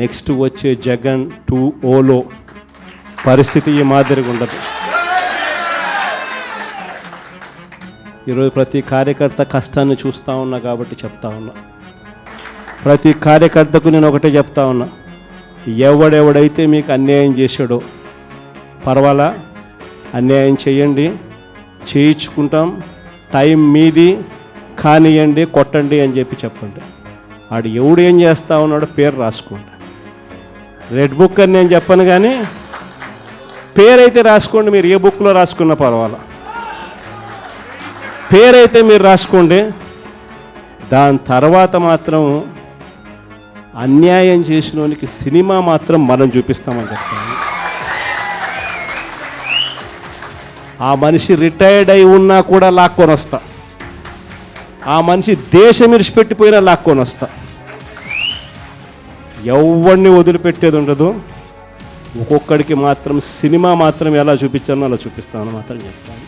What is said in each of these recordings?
Next వచ్చే జగన్ 2.0లో పరిస్థితి ఈ మాదిరిగా ఉండదు. ఈరోజు ప్రతి కార్యకర్త కష్టాన్ని చూస్తూ ఉన్నా కాబట్టి చెప్తా ఉన్నా. ప్రతి కార్యకర్తకు నేను ఒకటే చెప్తా ఉన్నా, ఎవడెవడైతే మీకు అన్యాయం చేశాడో పర్వాలా, అన్యాయం చేయండి, చేయించుకుంటాం, టైం మీది, కానియండి, కొట్టండి అని చెప్పండి. ఆడు ఎవడు ఏం చేస్తా ఉన్నాడో పేరు రాసుకోండి. రెడ్ బుక్ అని నేను చెప్పను, కానీ పేరైతే రాసుకోండి. మీరు ఏ బుక్లో రాసుకున్నా పర్వాలా, పేరైతే మీరు రాసుకోండి. దాని తర్వాత మాత్రం అన్యాయం చేసినోనికి సినిమా మాత్రం మనం చూపిస్తామని చెప్తాను. ఆ మనిషి రిటైర్డ్ అయి ఉన్నా కూడా లాక్కొని వస్తా. ఆ మనిషి దేశం విడిచిపెట్టిపోయినా లాక్కొని వస్తా. ఎవరిని వదిలిపెట్టేది ఉండదు. ఒక్కొక్కడికి మాత్రం సినిమా మాత్రం ఎలా చూపించానో అలా చూపిస్తామని మాత్రం చెప్తాను.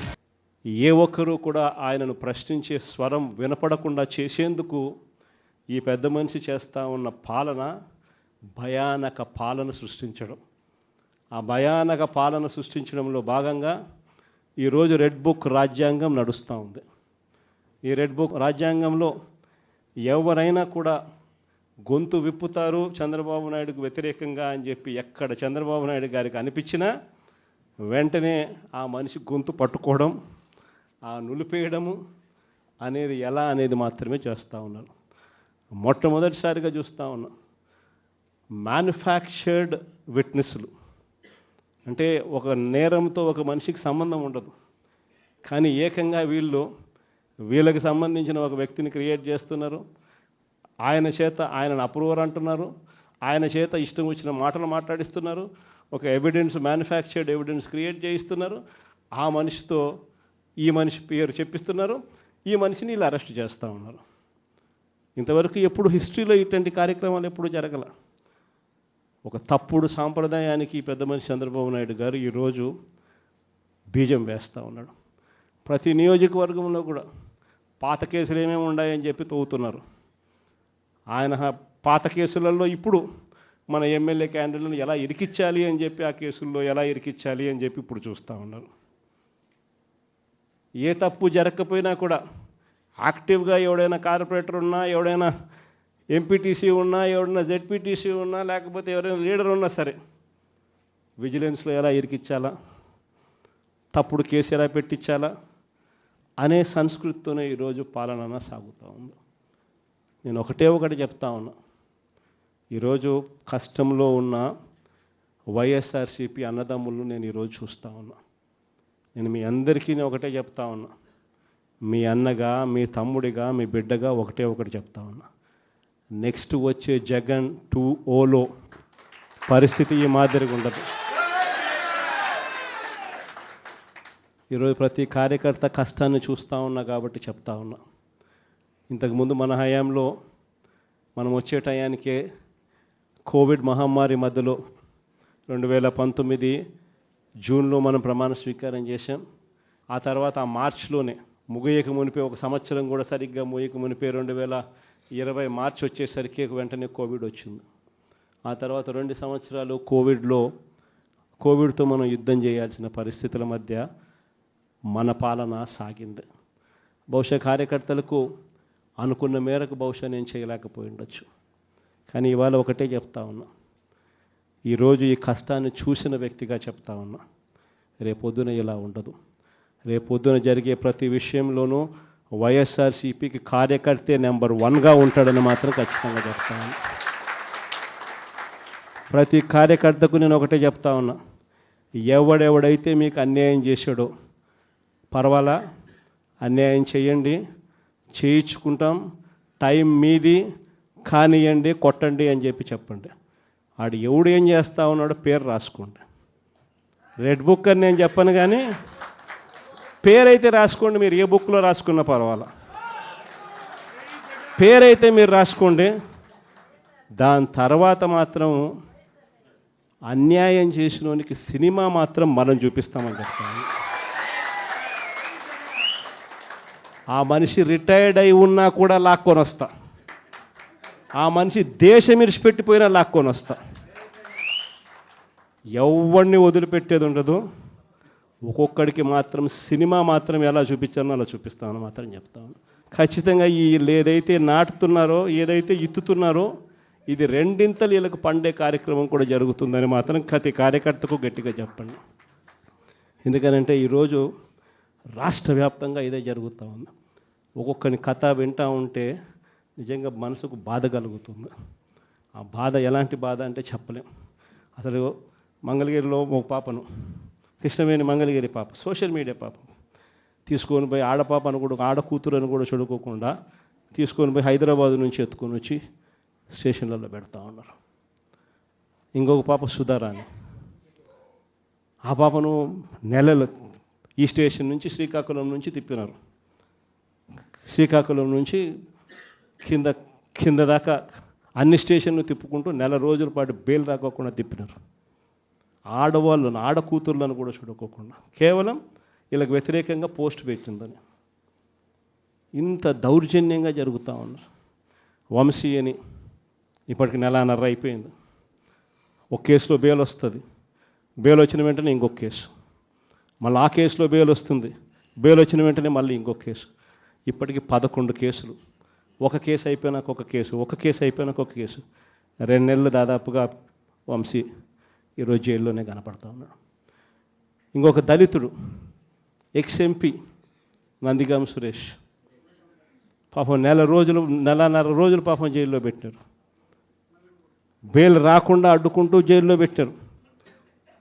ఏ ఒక్కరూ కూడా ఆయనను ప్రశ్నించే స్వరం వినపడకుండా చేసేందుకు ఈ పెద్ద మనిషి చేస్తూ ఉన్న పాలన భయానక పాలన సృష్టించడం. ఆ భయానక పాలన సృష్టించడంలో భాగంగా ఈరోజు రెడ్ బుక్ రాజ్యాంగం నడుస్తూ ఉంది. ఈ రెడ్ బుక్ రాజ్యాంగంలో ఎవరైనా కూడా గొంతు విప్పుతారు చంద్రబాబు నాయుడుకు వ్యతిరేకంగా అని చెప్పి ఎక్కడ చంద్రబాబు నాయుడు గారికి అనిపించినా వెంటనే ఆ మనిషి గొంతు పట్టుకోవడం, ఆ నులిపేయడము అనేది ఎలా అనేది మాత్రమే చేస్తూ ఉన్నాను. మొట్టమొదటిసారిగా చూస్తూ ఉన్నాం మ్యానుఫ్యాక్చర్డ్ విట్నెస్లు. అంటే ఒక నేరంతో ఒక మనిషికి సంబంధం ఉండదు, కానీ ఏకంగా వీళ్ళకి సంబంధించిన ఒక వ్యక్తిని క్రియేట్ చేస్తున్నారు. ఆయన చేత ఆయనను అప్రూవర్ అంటున్నారు, ఆయన చేత ఇష్టం వచ్చిన మాటలు మాట్లాడిస్తున్నారు, ఒక ఎవిడెన్స్ మ్యానుఫ్యాక్చర్డ్ ఎవిడెన్స్ క్రియేట్ చేయిస్తున్నారు. ఆ మనిషితో ఈ మనిషి పేరు చెప్పిస్తున్నారు, ఈ మనిషిని ఇలా అరెస్ట్ చేస్తూ ఉన్నారు. ఇంతవరకు ఎప్పుడు హిస్టరీలో ఇటువంటి కార్యక్రమాలు ఎప్పుడు జరగల. ఒక తప్పుడు సాంప్రదాయానికి పెద్ద మనిషి చంద్రబాబు నాయుడు గారు ఈరోజు బీజం వేస్తూ ఉన్నాడు. ప్రతి నియోజకవర్గంలో కూడా పాత కేసులు ఏమేమి ఉన్నాయని చెప్పి తవ్వుతున్నారు. ఆయన పాత కేసులలో ఇప్పుడు మన ఎమ్మెల్యే క్యాండిడేట్లను ఎలా ఇరికించాలి అని చెప్పి, ఆ కేసుల్లో ఎలా ఇరికించాలి అని చెప్పి ఇప్పుడు చూస్తూ ఉన్నారు. ఏ తప్పు జరగకపోయినా కూడా యాక్టివ్గా ఎవడైనా కార్పొరేటర్ ఉన్నా, ఎవడైనా ఎంపీటీసీ ఉన్నా, ఎవడైనా జెడ్పీటీసీ ఉన్నా, లేకపోతే ఎవరైనా లీడర్ ఉన్నా సరే విజిలెన్స్లో ఎలా ఇరికించాలా, తప్పుడు కేసు ఎలా పెట్టించాలా అనే సంస్కృతితోనే ఈరోజు పాలన సాగుతూ ఉంది. నేను ఒకటి చెప్తా ఉన్నా, ఈరోజు కష్టంలో ఉన్న వైఎస్ఆర్సీపీ అన్నదమ్ములను నేను ఈరోజు చూస్తూ ఉన్నా. నేను మీ అందరికీ ఒకటే చెప్తా ఉన్నా, మీ అన్నగా, మీ తమ్ముడిగా, మీ బిడ్డగా ఒకటి చెప్తా ఉన్నా. నెక్స్ట్ వచ్చే జగన్ 2.0లో పరిస్థితి ఈ మాదిరిగా ఉండదు. ఈరోజు ప్రతి కార్యకర్త కష్టాన్ని చూస్తూ ఉన్నా కాబట్టి చెప్తా ఉన్నా. ఇంతకుముందు మన హయాంలో మనం వచ్చే టయానికే కోవిడ్ మహమ్మారి మధ్యలో 2019 జూన్లో మనం ప్రమాణ స్వీకారం చేశాం. ఆ తర్వాత ఆ మార్చిలోనే ముగియక మునిపే, ఒక సంవత్సరం కూడా సరిగ్గా ముగియక మునిపే 2020 మార్చి వచ్చేసరికి వెంటనే కోవిడ్ వచ్చింది. ఆ తర్వాత 2 సంవత్సరాలు కోవిడ్తో మనం యుద్ధం చేయాల్సిన పరిస్థితుల మధ్య మన పాలన సాగింది. బహుశా కార్యకర్తలకు అనుకున్న మేరకు బహుశా నేను చేయలేకపోయి ఉండొచ్చు, కానీ ఇవాళ ఒకటే చెప్తా ఉన్నా, ఈరోజు ఈ కష్టాన్ని చూసిన వ్యక్తిగా చెప్తా ఉన్నా, రేపొద్దున ఇలా ఉండదు. రేపొద్దున జరిగే ప్రతి విషయంలోనూ వైఎస్ఆర్సీపీకి కార్యకర్తే నెంబర్ 1గా ఉంటాడని మాత్రం ఖచ్చితంగా చెప్తా ఉన్నా. ప్రతి కార్యకర్తకు నేను ఒకటే చెప్తా ఉన్నా, ఎవడెవడైతే మీకు అన్యాయం చేశాడో పర్వాలా, అన్యాయం చేయండి, చేయించుకుంటాం, టైం మీది, కానియండి, కొట్టండి అని చెప్పండి. ఆడు ఎవడు ఏం చేస్తూ ఉన్నాడో పేరు రాసుకోండి. రెడ్ బుక్ అని నేను చెప్పను, కానీ పేరైతే రాసుకోండి. మీరు ఏ బుక్లో రాసుకున్నా పర్వాలా, పేరైతే మీరు రాసుకోండి. దాని తర్వాత మాత్రం అన్యాయం చేసినోనికి సినిమా మాత్రం మనం చూపిస్తామని చెప్తాను. ఆ మనిషి రిటైర్డ్ అయి ఉన్నా కూడా లాక్కొని వస్తా. ఆ మనిషి దేశం ఇరిచిపెట్టిపోయినా లాక్కొని వస్తా. ఎవరిని వదిలిపెట్టేది ఉండదు. ఒక్కొక్కడికి మాత్రం సినిమా మాత్రం ఎలా చూపించానో అలా చూపిస్తామని మాత్రం చెప్తాను. ఖచ్చితంగా వీళ్ళు ఏదైతే నాటుతున్నారో, ఏదైతే ఇత్తుతున్నారో, ఇది రెండింతలు వీళ్ళకు పండే కార్యక్రమం కూడా జరుగుతుందని మాత్రం ప్రతి కార్యకర్తకు గట్టిగా చెప్పండి. ఎందుకనంటే ఈరోజు రాష్ట్ర వ్యాప్తంగా ఇదే జరుగుతూ ఉంది. ఒక్కొక్కని కథ వింటూ ఉంటే నిజంగా మనసుకు బాధ కలుగుతుంది. ఆ బాధ ఎలాంటి బాధ అంటే చెప్పలేం. అసలు మంగళగిరిలో ఒక పాపను, కృష్ణవేణి మంగళగిరి పాప, సోషల్ మీడియా పాప తీసుకొని పోయి, ఆడపాపను కూడా, ఆడ కూతురని కూడా చూడుకోకుండా తీసుకొని పోయి హైదరాబాద్ నుంచి ఎత్తుకొని వచ్చి స్టేషన్లలో పెడతా ఉన్నారు. ఇంకొక పాప సుధారాణి, ఆ పాపను నెలలు ఈ స్టేషన్ నుంచి శ్రీకాకుళం నుంచి తిప్పినారు. శ్రీకాకుళం నుంచి కింద దాకా అన్ని స్టేషన్లు తిప్పుకుంటూ నెల రోజుల పాటు బెయిల్ రాకోకుండా తిప్పినారు. ఆడవాళ్ళను, ఆడ కూతుర్లను కూడా చూడుకోకుండా కేవలం వీళ్ళకి వ్యతిరేకంగా పోస్ట్ పెట్టిందని ఇంత దౌర్జన్యంగా జరుగుతూ ఉన్నారు. వంశీ అని ఇప్పటికి నెలన్నర అయిపోయింది. ఒక కేసులో బెయిల్ వస్తుంది, బెయిల్ వచ్చిన వెంటనే ఇంకొక కేసు, మళ్ళీ ఆ కేసులో బెయిల్ వస్తుంది, బెయిల్ వచ్చిన వెంటనే మళ్ళీ ఇంకొక కేసు. ఇప్పటికి 11 కేసులు. ఒక కేసు అయిపోయినాక ఒక కేసు, ఒక కేసు అయిపోయినాక ఒక కేసు. 2 నెలలు దాదాపుగా వంశీ ఈరోజు జైల్లోనే కనపడతా ఉన్నాడు. ఇంకొక దళితుడు ఎక్స్ఎంపీ నందిగామ సురేష్ పాపం నెలన్నర రోజులు పాపం జైల్లో పెట్టారు. బెయిల్ రాకుండా అడ్డుకుంటూ జైల్లో పెట్టారు.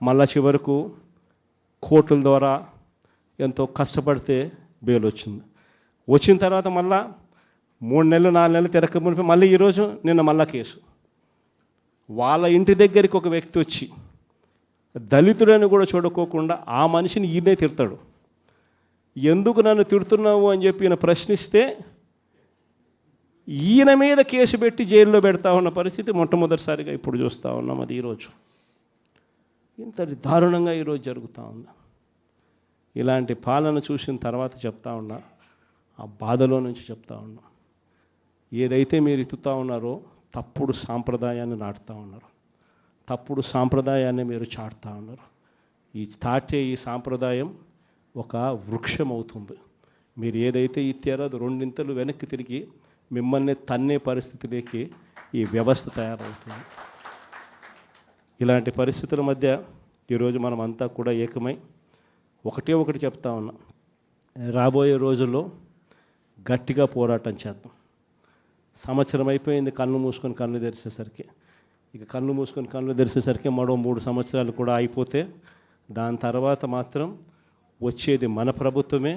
మళ్ళా చివరకు కోర్టుల ద్వారా ఎంతో కష్టపడితే బెయిల్ వచ్చింది. వచ్చిన తర్వాత మళ్ళా 3 నెలలు 4 నెలలు తిరగకపోయి మళ్ళీ ఈరోజు నిన్న మళ్ళా కేసు. వాళ్ళ ఇంటి దగ్గరికి ఒక వ్యక్తి వచ్చి దళితుడని కూడా చూడుకోకుండా ఆ మనిషిని ఈయనే తిడతాడు. ఎందుకు నన్ను తిడుతున్నావు అని చెప్పి ఈయన ప్రశ్నిస్తే ఈయన మీద కేసు పెట్టి జైల్లో పెడతా ఉన్న పరిస్థితి మొట్టమొదటిసారిగా ఇప్పుడు చూస్తూ ఉన్నాం. అది ఈరోజు ఇంత దారుణంగా ఈరోజు జరుగుతూ ఉంది. ఇలాంటి పాలన చూసిన తర్వాత చెప్తా ఉన్నా, ఆ బాధలో నుంచి చెప్తా ఉన్నా, ఏదైతే మీరు ఎత్తుతూ ఉన్నారో తప్పుడు సాంప్రదాయాన్ని నాటుతూ ఉన్నారు, తప్పుడు సాంప్రదాయాన్ని మీరు చాటుతూ ఉన్నారు. ఈ సాంప్రదాయం ఒక వృక్షం అవుతుంది. మీరు ఏదైతే ఇచ్చారో అది 2 ఇంతలు వెనక్కి తిరిగి మిమ్మల్ని తన్నే పరిస్థితిలోకి ఈ వ్యవస్థ తయారవుతుంది. ఇలాంటి పరిస్థితుల మధ్య ఈరోజు మనం అంతా కూడా ఏకమై ఒకటి చెప్తా ఉన్నాం, రాబోయే రోజుల్లో గట్టిగా పోరాటం చేద్దాం. సంవత్సరం అయిపోయింది కళ్ళు మూసుకొని కళ్ళు తెరిచేసరికి. ఇక కళ్ళు మూసుకొని కళ్ళు తెరిచేసరికి మరో 3 సంవత్సరాలు కూడా అయిపోతే దాని తర్వాత మాత్రం వచ్చేది మన ప్రభుత్వమే.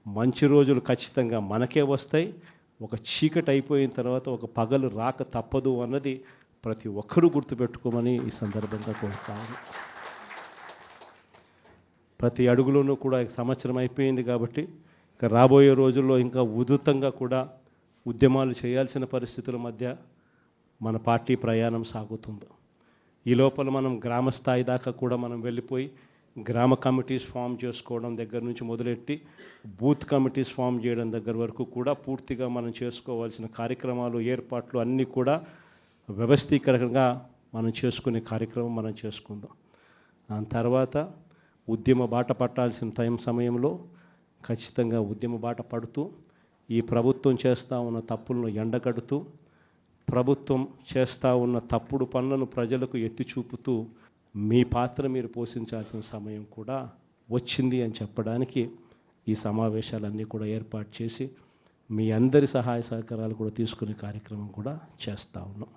మంచి రోజులు ఖచ్చితంగా మనకే వస్తాయి. ఒక చీకటి అయిపోయిన తర్వాత ఒక పగలు రాక తప్పదు అన్నది ప్రతి ఒక్కరూ గుర్తుపెట్టుకోమని ఈ సందర్భంగా కోరుతాను. ప్రతి అడుగులోనూ కూడా సంవత్సరం అయిపోయింది కాబట్టి ఇక రాబోయే రోజుల్లో ఇంకా ఉధృతంగా కూడా ఉద్యమాలు చేయాల్సిన పరిస్థితుల మధ్య మన పార్టీ ప్రయాణం సాగుతుంది. ఈ లోపల మనం గ్రామ స్థాయి దాకా కూడా మనం వెళ్ళిపోయి గ్రామ కమిటీస్ ఫామ్ చేసుకోవడం దగ్గర నుంచి మొదలెట్టి బూత్ కమిటీస్ ఫామ్ చేయడం దగ్గర వరకు కూడా పూర్తిగా మనం చేసుకోవాల్సిన కార్యక్రమాలు, ఏర్పాట్లు అన్నీ కూడా వ్యవస్థీకరణగా మనం చేసుకునే కార్యక్రమం మనం చేసుకుందాం. దాని తర్వాత ఉద్యమ బాట పట్టాల్సిన సమయంలో ఖచ్చితంగా ఉద్యమ బాట పడుతూ ఈ ప్రభుత్వం చేస్తూ ఉన్న తప్పులను ఎండగడుతూ, ప్రభుత్వం చేస్తూ ఉన్న తప్పుడు పనులను ప్రజలకు ఎత్తి చూపుతూ మీ పాత్ర మీరు పోషించాల్సిన సమయం కూడా వచ్చింది అని చెప్పడానికి ఈ సమావేశాలన్నీ కూడా ఏర్పాటు చేసి మీ అందరి సహాయ సహకారాలు కూడా తీసుకునే కార్యక్రమం కూడా చేస్తూ ఉన్నాం.